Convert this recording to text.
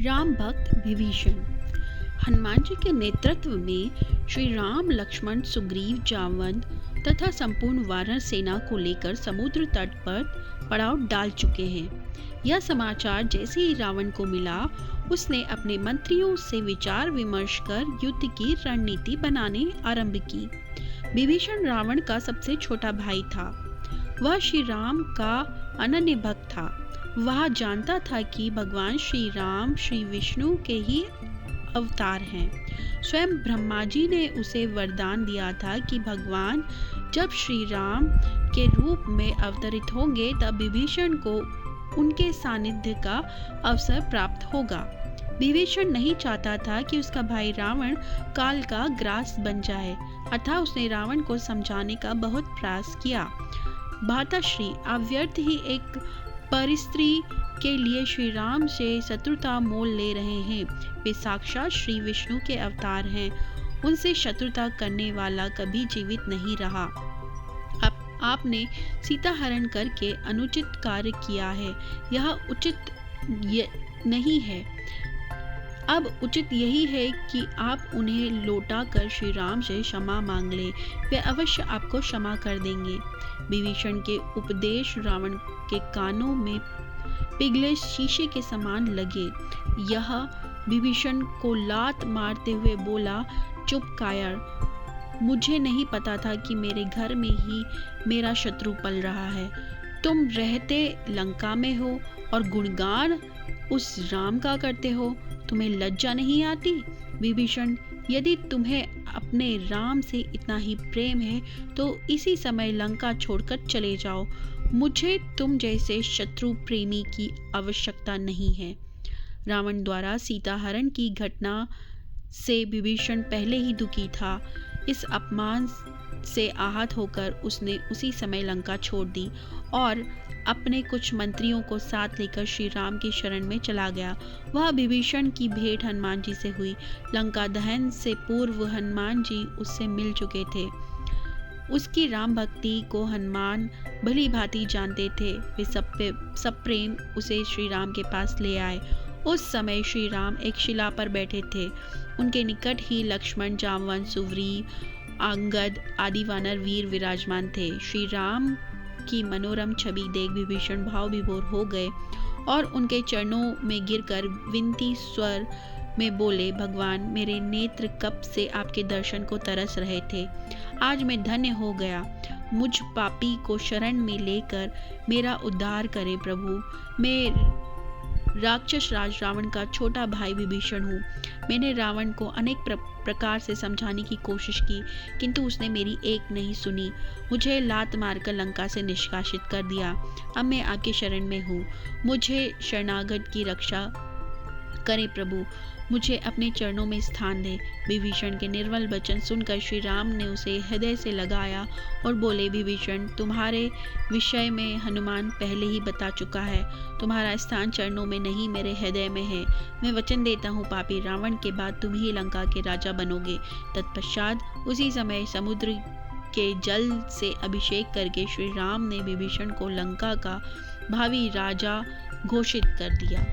राम भक्त विभीषण। हनुमान जी के नेतृत्व में श्री राम, लक्ष्मण, सुग्रीव, जावंत तथा संपूर्ण वानर सेना को लेकर समुद्र तट पर पड़ाव डाल चुके हैं। यह समाचार जैसे ही रावण को मिला, उसने अपने मंत्रियों से विचार विमर्श कर युद्ध की रणनीति बनाने आरंभ की। विभीषण रावण का सबसे छोटा भाई था। वह श्री राम का अनन्य भक्त था। वह जानता था कि भगवान श्री राम श्री विष्णु के ही अवतार हैं। स्वयं ब्रह्मा जी ने उसे वरदान दिया था कि भगवान जब श्री राम के रूप में अवतरित होंगे तब विभीषण को उनके सानिध्य का अवसर प्राप्त होगा। विभीषण नहीं चाहता था कि उसका भाई रावण काल का ग्रास बन जाए, अतः उसने रावण को समझाने का बहुत प्रयास किया। भ्राताश्री, आप व्यर्थ ही एक परिस्त्री के लिए श्री राम से शत्रुता मोल ले रहे हैं। वे साक्षात श्री विष्णु के अवतार हैं। उनसे शत्रुता करने वाला कभी जीवित नहीं रहा। अब आपने सीता हरण करके अनुचित कार्य किया है। यह उचित नहीं है। अब उचित यही है कि आप उन्हें लौटा कर श्री राम से क्षमा मांग ले। वे अवश्य आपको क्षमा कर देंगे। विभीषण के उपदेश रावण के कानों में पिघले शीशे के समान लगे। यह विभीषण को लात मारते हुए बोला, चुप कायर, मुझे नहीं पता था कि मेरे घर में ही मेरा शत्रु पल रहा है। तुम रहते लंका में हो और गुणगान उस राम का करते हो। तुम्हें लज्जा नहीं आती? विभीषण, यदि तुम्हें अपने राम से इतना ही प्रेम है तो इसी समय लंका छोड़कर चले जाओ। मुझे तुम जैसे शत्रु प्रेमी की आवश्यकता नहीं है। रावण द्वारा सीता हरण की घटना से विभीषण पहले ही दुखी था। इस अपमान से आहत होकर उसने उसी समय लंका छोड़ दी और अपने कुछ मंत्रियों को साथ लेकर श्री राम की शरण में चला गया। वह विभीषण की भेंट हनुमान जी से हुई। लंका दहन से पूर्व हनुमान जी उससे मिल चुके थे। उसकी राम भक्ति को हनुमान भली भांति जानते थे। वे सब प्रेम उसे श्री राम के पास ले आए। उस समय श्री राम एक शिला पर बैठे थे। उनके निकट ही लक्ष्मण, जामवंत, सुग्रीव, अंगद आदि वानर वीर विराजमान थे। श्री राम की मनोरम छवि देख विभीषण भाव विभोर हो गए और उनके चरणों में गिरकर विनती स्वर में बोले, भगवान, मेरे नेत्र कब से आपके दर्शन को तरस रहे थे। आज मैं धन्य हो गया। मुझ पापी को शरण में लेकर मेरा उद्धार करें प्रभु। मैं राक्षस राज रावण का छोटा भाई विभीषण हूँ। मैंने रावण को अनेक प्रकार से समझाने की कोशिश की, किंतु उसने मेरी एक नहीं सुनी। मुझे लात मारकर लंका से निष्कासित कर दिया। अब मैं आपकी शरण में हूँ। मुझे शरणागत की रक्षा करें प्रभु। मुझे अपने चरणों में स्थान दें। विभीषण के निर्मल वचन सुनकर श्री राम ने उसे हृदय से लगाया और बोले, विभीषण, तुम्हारे विषय में हनुमान पहले ही बता चुका है। तुम्हारा स्थान चरणों में नहीं, मेरे हृदय में है। मैं वचन देता हूँ, पापी रावण के बाद तुम ही लंका के राजा बनोगे। तत्पश्चात उसी समय समुद्र के जल से अभिषेक करके श्री राम ने विभीषण को लंका का भावी राजा घोषित कर दिया।